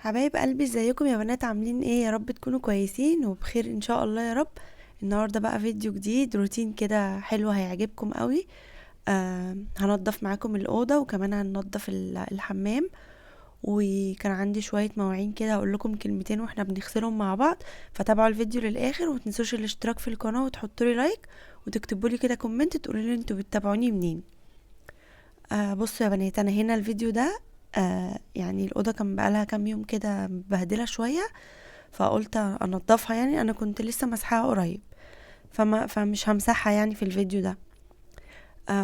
حبايب قلبي، ازيكم يا بنات؟ عاملين ايه؟ يا رب تكونوا كويسين وبخير ان شاء الله يا رب. النهارده بقى فيديو جديد، روتين كده حلو هيعجبكم قوي. هنضف معاكم الاوضه وكمان هننضف الحمام. وكان عندي شويه مواعين كده هقول لكم كلمتين واحنا بنغسلهم مع بعض. فتابعوا الفيديو للاخر ومتنسوش الاشتراك في القناه وتحطوا لي لايك وتكتبوا لي كده كومنت تقولوا لي انتوا بتتابعوني منين. بصوا يا بنات، انا هنا الفيديو ده يعني الأوضة كان بقالها كام يوم كده مبهدلة شوية، فقلت انضفها. يعني انا كنت لسه مسحها قريب، فمش همسحها يعني في الفيديو ده.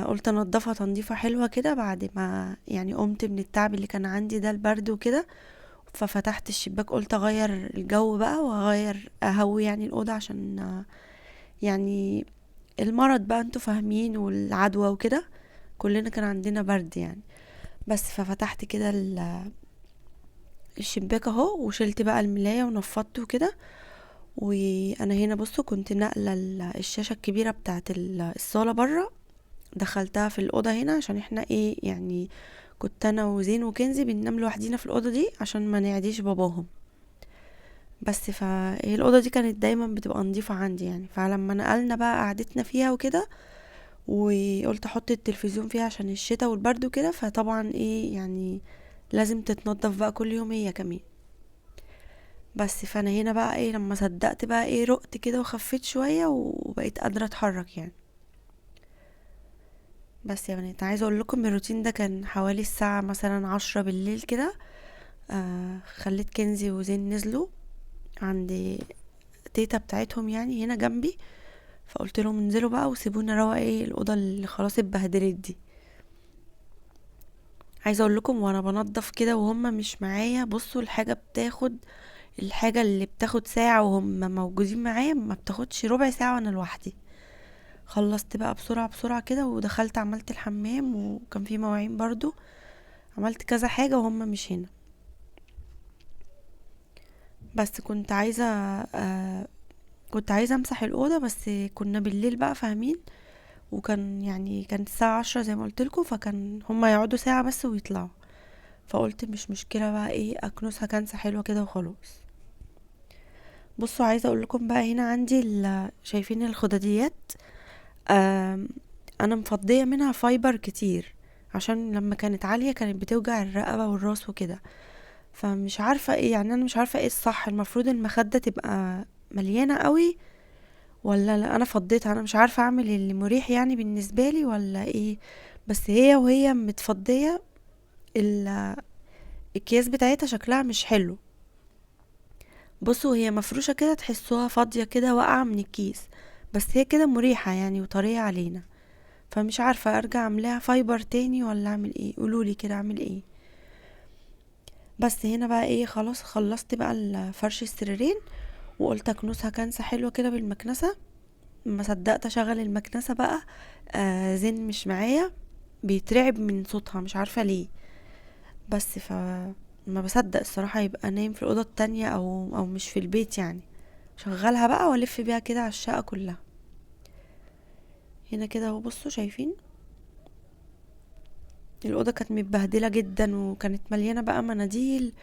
قلت انضفها تنظيفة حلوة كده بعد ما يعني قمت من التعب اللي كان عندي ده، البرد وكده. ففتحت الشباك، قلت اغير الجو بقى واغير اهوي يعني الأوضة عشان يعني المرض بقى انتوا فاهمين، والعدوى وكده. كلنا كان عندنا برد يعني. بس ففتحت كده الشباك اهو، وشلت بقى الملاية ونفضته كده. وانا هنا بصوا كنت نقلة الشاشة الكبيرة بتاعت الصالة برا، دخلتها في الأوضة هنا عشان احنا ايه يعني. كنت انا وزين وكنزي بننام لوحدينا في الأوضة دي عشان ما نعديش باباهم. بس فهي الأوضة دي كانت دايما بتبقى نظيفة عندي يعني، فلما نقلنا بقى قعدتنا فيها وكده، وقلت احط التلفزيون فيها عشان الشتاء والبرد وكده، فطبعا ايه يعني لازم تتنضف بقى كل يوم هي كمان. بس فانا هنا بقى ايه لما صدقت بقى ايه رقت كده وخفيت شوية وبقيت قادرة اتحرك يعني. بس يا بنات عايزة اقول لكم الروتين ده كان حوالي الساعة مثلا 10 بالليل كده. خليت كنزي وزين نزلوا عند تيتا بتاعتهم يعني هنا جنبي، فقلت لهم انزلوا بقى وسيبوني اروق ايه الأوضة اللي خلاص اتبهدلت دي. عايزة اقول لكم وانا بنضف كده وهم مش معايا، بصوا الحاجة اللي بتاخد ساعة وهم موجودين معايا ما بتاخدش ربع ساعة وانا لوحدي. خلصت بقى بسرعة بسرعة كده ودخلت عملت الحمام، وكان في مواعين برضو، عملت كذا حاجة وهم مش هنا. بس كنت عايزة امسح الأوضة، بس كنا بالليل بقى فاهمين. وكان يعني كانت الساعة 10 زي ما قلتلكوا، فكان هما يقعدوا ساعة بس ويطلعوا. فقلت مش مشكلة بقى ايه اكنسها كنسة حلوة كده وخلاص. بصوا عايزة اقول لكم بقى هنا عندي شايفين الخداديات. آم، انا مفضية منها فايبر كتير عشان لما كانت عالية كانت بتوجع الرقبة والراس وكده. فمش عارفة ايه يعني، انا مش عارفة ايه الصح. المفروض المخدة تبقى مليانة قوي ولا لا انا فضيتها؟ انا مش عارفة اعمل اللي مريح يعني بالنسبة لي ولا ايه. بس هي وهي متفضية ال- الكياس بتاعتها شكلها مش حلو. بصوا هي مفروشة كده تحسوها فاضية كده واقعة من الكيس، بس هي كده مريحة يعني وطرية علينا. فمش عارفة ارجع اعملها فايبر تاني ولا اعمل ايه، قولولي كده اعمل ايه. بس هنا بقى ايه خلاص خلصت بقى فرش السريرين، وقلت اكنسها كنسة حلوة كده بالمكنسة. ما صدقت اشغل المكنسة بقى. زين مش معايا، بيترعب من صوتها مش عارفة ليه. بس ما بصدق الصراحة يبقى نايم في الأوضة التانية أو مش في البيت يعني. شغلها بقى والف بيها كده على الشقة كلها. هنا كده اهو بصوا شايفين الأوضة كانت متبهدلة جدا وكانت مليانة بقى مناديل.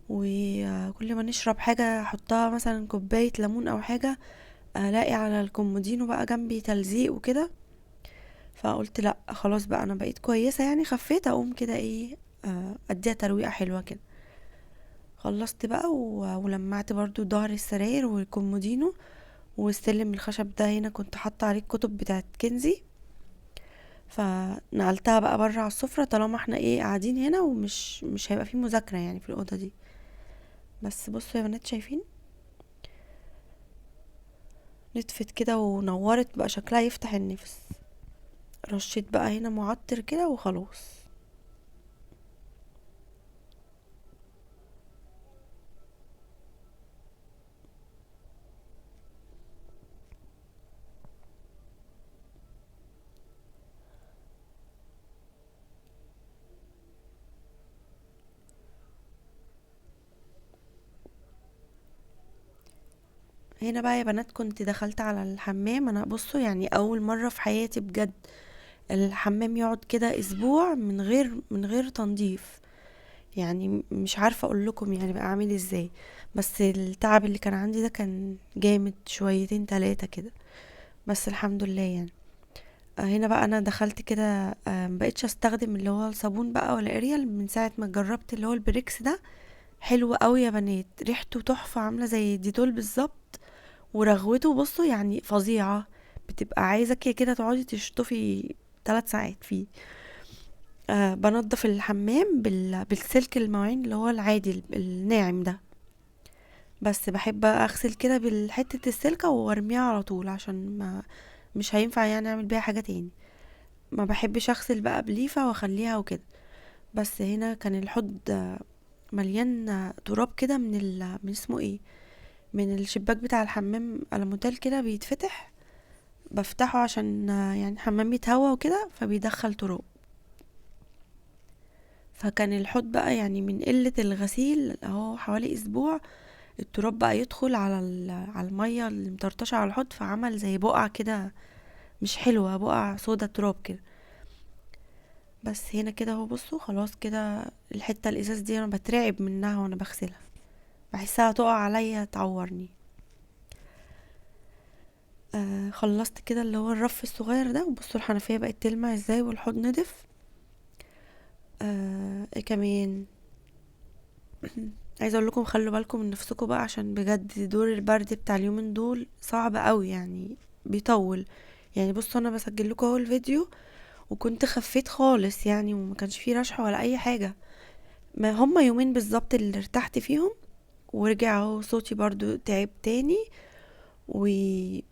وكل ما نشرب حاجة احطها مثلا كوباية ليمون او حاجة، الاقي على الكومودينو بقى جنبي تلزيق وكده. فقلت لا خلاص بقى انا بقيت كويسة يعني، خفيت اقوم كده ايه اديها ترويقة حلوة كده. خلصت بقى ولمعت برضو ظهر السراير والكومودينو. والسلم الخشب ده هنا كنت حاطة عليه الكتب بتاعت كنزي، فنقلتها بقى بره على السفرة طالما احنا ايه قاعدين هنا ومش مش هيبقى فيه مذاكرة يعني في الأوضة دي. بس بصوا يا بنات شايفين نطفت كده ونورت بقى شكلها يفتح النفس. رشيت بقى هنا معطر كده وخلاص. هنا بقى يا بنات كنت دخلت على الحمام. انا بصوا يعني اول مرة في حياتي بجد الحمام يقعد كده اسبوع من غير تنظيف. يعني مش عارفة اقول لكم يعني بقى عامل ازاي. بس التعب اللي كان عندي ده كان جامد شويتين تلاتة كده، بس الحمد لله يعني. هنا بقى انا دخلت كده، مبقتش استخدم اللي هو الصابون بقى ولا اريال من ساعة ما جربت اللي هو البريكس ده. حلو قوي يا بنات، ريحته تحفة، عاملة زي الديتول بالظبط. ورغوته بصوا يعني فظيعة، بتبقى عايزة كده تقعدي تشطفي 3 ساعات فيه. بنضف الحمام بالسلك المواعين اللي هو العادي الناعم ده. بس بحب اغسل كده بالحتة السلكة وارميها على طول، عشان ما مش هينفع يعني اعمل بيها حاجة تاني. ما بحبش اغسل بقى بليفة واخليها وكده. بس هنا كان الحوض مليان تراب كده من اسمه ايه، من الشباك بتاع الحمام الموتيل كده بيتفتح. بفتحه عشان يعني الحمام يتهوى وكده، فبيدخل تراب. فكان الحوض بقى يعني من قلة الغسيل اهو حوالي اسبوع، التراب بقى يدخل على المية اللي مطرطشة على الحوض، فعمل زي بقع كده مش حلوة، بقع سودا تراب كده. بس هنا كده اهو بصوا خلاص كده. الحتة الازاز دي انا بترعب منها وانا بغسلها، بحسها تقع عليا تعورني. خلصت كده اللي هو الرف الصغير ده، وبصوا الحنفية بقت تلمع ازاي والحوض نضف. ايه كمان، عايزه اقول لكم خلوا بالكم من نفسكم بقى، عشان بجد دور البرد بتاع اليومين دول صعب قوي يعني، بيطول. يعني بصوا انا بسجل لكم اهو الفيديو، وكنت خفيت خالص يعني، وما كانش فيه رشح ولا اي حاجه. ما هما يومين بالظبط اللي ارتحت فيهم، ورجع اهو صوتي برضو تعب تاني. ويعني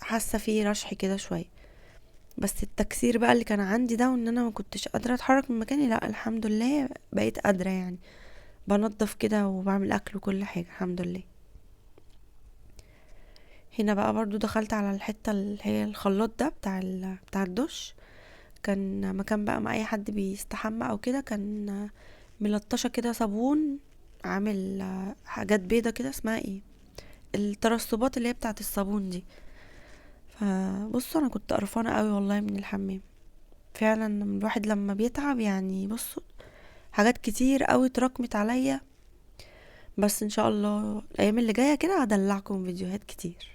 حاسه فيه رشح كده شويه. بس التكسير بقى اللي كان عندي ده، وان انا ما كنتش قادره اتحرك من مكاني، لا الحمد لله بقيت قادره يعني. بنضف كده وبعمل اكل وكل حاجه الحمد لله. هنا بقى برضو دخلت على الحته اللي هي الخلاط ده بتاع الدش. كان مكان بقى ما اي حد بيستحمى او كده، كان ملطشه كده صابون، عامل حاجات بيضه كده اسمها ايه، الترسبات اللي هي بتاعه الصابون دي. فبصوا انا كنت قرفانه قوي والله من الحمام. فعلا الواحد لما بيتعب يعني بصوا، حاجات كتير قوي اتراكمت عليا. بس ان شاء الله الايام اللي جايه كده هدلعكم فيديوهات كتير.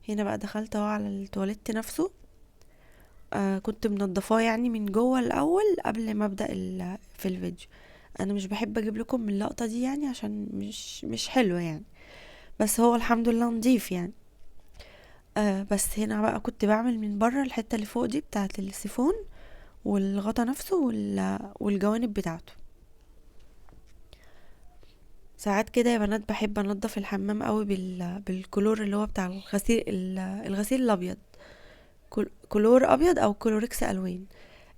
هنا بقى دخلت اهو على التواليت نفسه. كنت منضفاه يعني من جوه الاول قبل ما ابدا في الفيديو. انا مش بحب اجيب لكم من اللقطه دي يعني، عشان مش حلوه يعني. بس هو الحمد لله نضيف يعني. بس هنا بقى كنت بعمل من بره الحته اللي فوق دي بتاعه السيفون، والغطا نفسه والجوانب بتاعته. ساعات كده يا بنات بحب انضف الحمام قوي بالكلور اللي هو بتاع الغسيل الغسيل الابيض. كلور ابيض او كلوركس الوان.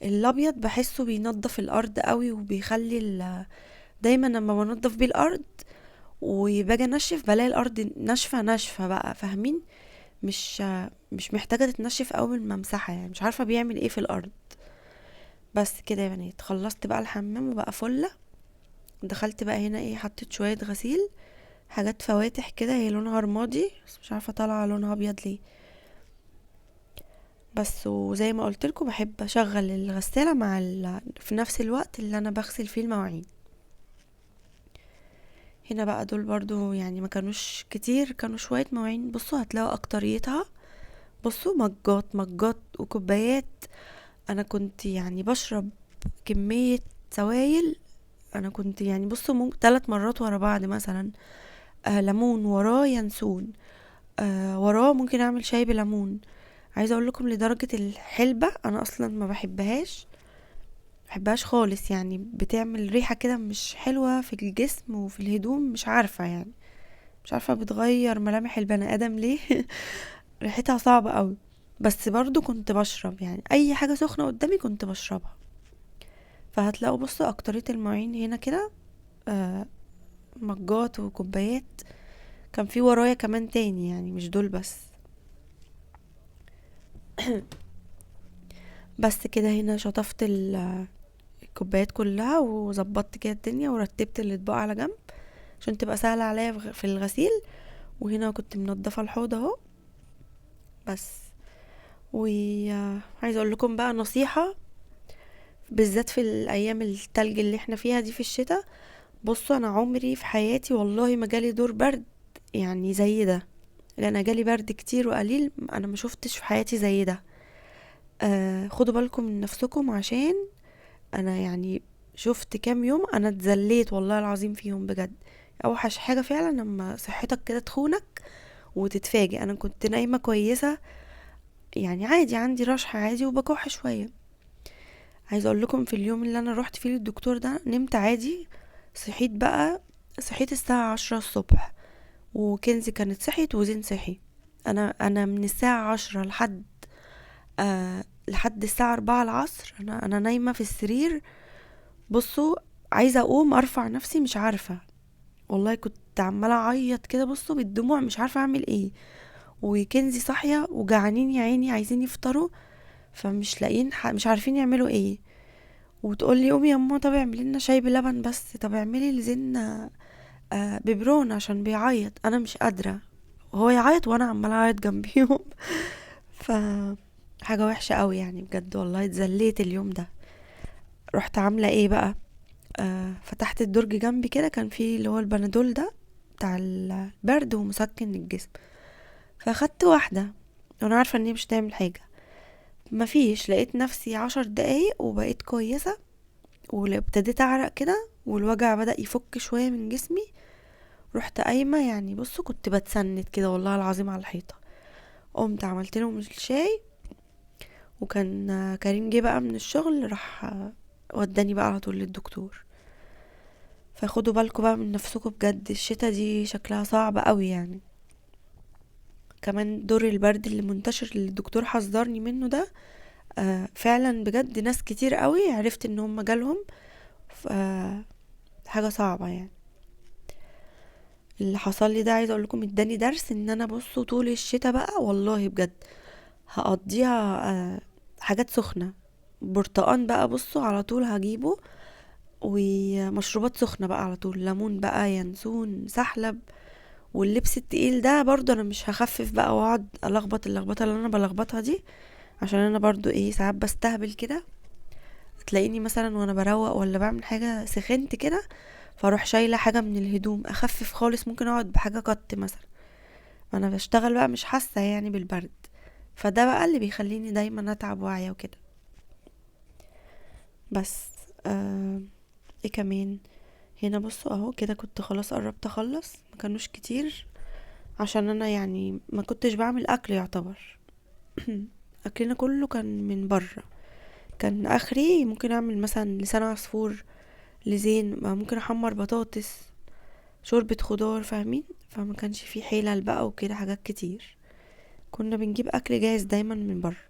الابيض بحسه بينضف الارض قوي، وبيخلي دايما لما بنضف بيه الارض وباجي انشف بلاقي الارض ناشفه ناشفه بقى، فاهمين؟ مش مش محتاجه تتنشف اول ما امسحها، يعني مش عارفه بيعمل ايه في الارض. بس كده يا بنات خلصت بقى الحمام وبقى فله. دخلت بقى هنا ايه، حطيت شويه غسيل، حاجات فواتح كده، هي لونها رمادي بس مش عارفه طالعه لونها ابيض ليه. بس وزي ما قلت لكم بحب اشغل الغسالة في نفس الوقت اللي انا بغسل فيه المواعين. هنا بقى دول برضو يعني ما كانوش كتير، كانوا شوية مواعين. بصوا هتلاقوا اكتريتها، بصوا مجات مجات وكوبايات. انا كنت يعني بشرب كمية سوائل. انا كنت يعني بصوا 3 مرات ورا بعض مثلا. ليمون وراه ينسون، وراه ممكن اعمل شاي بليمون. عايزه اقول لكم لدرجه الحلبه انا اصلا ما بحبهاش خالص يعني، بتعمل ريحة كده مش حلوة في الجسم وفي الهدوم، مش عارفة يعني، مش عارفة بتغير ملامح البني ادم ليه. ريحتها صعبة قوي. بس برضو كنت بشرب يعني اي حاجة سخنة قدامي كنت بشربها. فهتلاقوا بصوا اكترية المواعين هنا كده، آه مجات وكوبايات. كان في ورايا كمان تاني يعني مش دول بس. بس كده هنا شطفت الكوبايات كلها، وظبطت كده الدنيا، ورتبت الاطباق على جنب عشان تبقى سهلة عليا في الغسيل. وهنا كنت منضفة الحوض اهو. بس وعايزه اقول لكم بقى نصيحة بالذات في الايام التلج اللي احنا فيها دي في الشتاء. بصوا انا عمري في حياتي والله ما جالي دور برد يعني زي ده. لان انا جالي برد كتير وقليل، انا ما شفتش في حياتي زي ده. خدوا بالكم من نفسكم، عشان انا يعني شفت كام يوم انا اتذليت والله العظيم فيهم بجد. اوحش حاجة فعلا لما صحتك كده تخونك وتتفاجئ. انا كنت نايمة كويسة يعني عادي، عندي رشح عادي وبكح شوية. عايزة اقول لكم في اليوم اللي انا رحت فيه للدكتور ده نمت عادي. صحيت بقى، صحيت الساعة 10 الصبح، وكنزي كانت صحيت وزين صحي. انا من الساعة 10 لحد الساعة 4 العصر انا نايمة في السرير. بصوا، عايزة اقوم ارفع نفسي مش عارفة. والله كنت عمالة اعيط كده، بصوا بالدموع مش عارفة اعمل ايه. وكنزي صاحية وجعانين يا عيني عايزين يفطروا، فمش لاقيين مش عارفين يعملوا ايه. وتقول لي قومي يا ماما، طب اعملي لنا شاي بلبن، بس طب اعملي لزين ببرون عشان بيعيط. انا مش قادرة، هو يعيط وانا عمالة اعيط جنبيهم. ف حاجة وحشة قوي يعني بجد، والله اتذليت اليوم ده. رحت عاملة ايه بقى؟ فتحت الدرج جنبي كده، كان فيه اللي هو البنادول ده بتاع البرد ومسكن للجسم. فاخدت واحدة وانا عارفة ان هي مش هتعمل حاجة. مفيش، لقيت نفسي 10 دقايق وبقيت كويسة، وابتديت اعرق كده والوجع بدأ يفك شوية من جسمي. رحت قايمة يعني، بصوا كنت بتسند كده والله العظيم على الحيطة. قمت عملت لهم الشاي، وكان كريم جه بقى من الشغل، راح وداني بقى على طول للدكتور. فخدوا بالكم بقى من نفسكم بجد، الشتا دي شكلها صعب قوي يعني. كمان دور البرد اللي منتشر اللي الدكتور حذرني منه ده، فعلا بجد ناس كتير قوي عرفت ان هم جالهم. حاجة صعبة يعني. اللي حصل لي ده عايزه اقول لكم اداني درس ان انا بصوا طول الشتا بقى والله بجد هقضيها حاجات سخنة. برتقان بقى بصوا على طول هجيبه، ومشروبات سخنة بقى على طول، ليمون بقى، ينسون، سحلب. واللبس التقيل ده برضو انا مش هخفف بقى واقعد الخبط اللخبطه اللي انا بلخبطها دي، عشان انا برضو ايه ساعات بستهبل كده. تلاقيني مثلا وانا بروق ولا بعمل حاجه سخنت كده، فاروح شايله حاجه من الهدوم اخفف خالص، ممكن اقعد بحاجه قط مثلا. انا بشتغل بقى مش حاسه يعني بالبرد، فده بقى اللي بيخليني دايما اتعب واعيه وكده. بس ايه كمان؟ هنا بصوا اهو كده، كنت خلاص قربت اخلص، ما كانوش كتير عشان انا يعني ما كنتش بعمل اكل يعتبر. اكلنا كله كان من بره. كان اخري ممكن اعمل مثلا لسان عصفور، لزين، ما ممكن احمر بطاطس، شوربة خضار، فاهمين؟ فما كانش فيه حيلة بقى وكده حاجات كتير. كنا بنجيب اكل جاهز دايما من بره.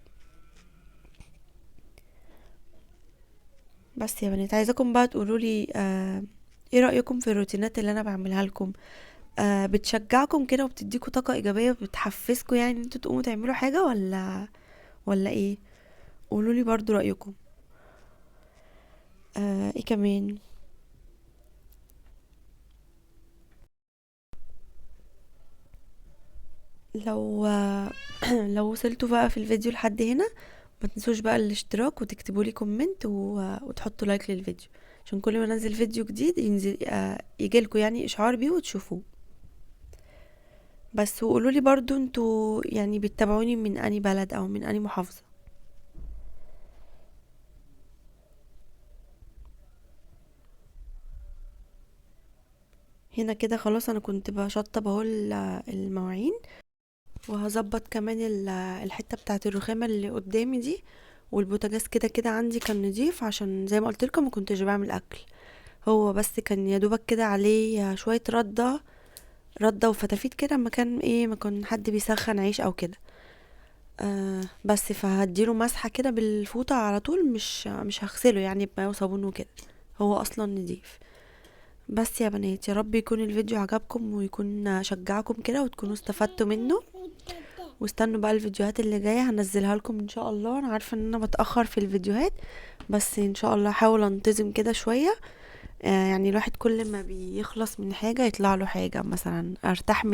بس يا بنات عايزاكم بقى تقولولي ايه رأيكم في الروتينات اللي انا بعملها لكم؟ بتشجعكم كده وبتديكوا طاقة ايجابية وبتحفزكوا يعني ان انتوا تقوموا تعملوا حاجة، ولا ايه؟ قولولي برضو رأيكم. ايه كمان؟ لو لو وصلتوا بقى في الفيديو لحد هنا، ما تنسوش بقى الاشتراك وتكتبوا لي كومنت وتحطوا لايك للفيديو، عشان كل ما انزل فيديو جديد ينزل يجيلكوا يعني اشعار بيه وتشوفوه. بس وقولوا لي برضو انتوا يعني بتتابعوني من اني بلد او من اني محافظة. هنا كده خلاص انا كنت بشطب اهو المواعين، وهظبط كمان الحتة بتاعت الرخامة اللي قدامي دي. والبوتاجاز كده كده عندي كان نضيف، عشان زي ما قلت لكم ما كنتش بعمل اكل. هو بس كان يا دوبك كده عليه شوية رده وفتافيت كده، ما كان ايه، ما كان حد بيسخن عيش او كده. بس فهديله مسحه كده بالفوطه على طول، مش هغسله يعني بماء وصابون وكده، هو اصلا نضيف. بس يا بنات، يا رب يكون الفيديو عجبكم ويكون شجعكم كده وتكونوا استفدتوا منه. واستنوا بقى الفيديوهات اللي جايه هنزلها لكم ان شاء الله. انا عارفه ان انا بتاخر في الفيديوهات، بس ان شاء الله هحاول انتظم كده شويه. يعني الواحد كل ما بيخلص من حاجة يطلع له حاجة، مثلا ارتاح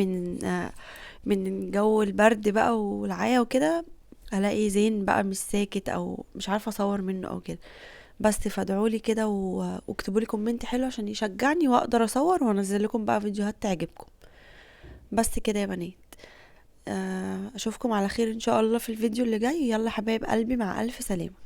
من جو البرد بقى والعيا وكده، الاقي زين بقى مش ساكت او مش عارفة اصور منه او كده. بس فادعولي كده واكتبوا لي كومنت حلو عشان يشجعني واقدر اصور وانزل لكم بقى فيديوهات تعجبكم. بس كده يا بنات، اشوفكم على خير ان شاء الله في الفيديو اللي جاي. يلا حبايب قلبي، مع الف سلامة.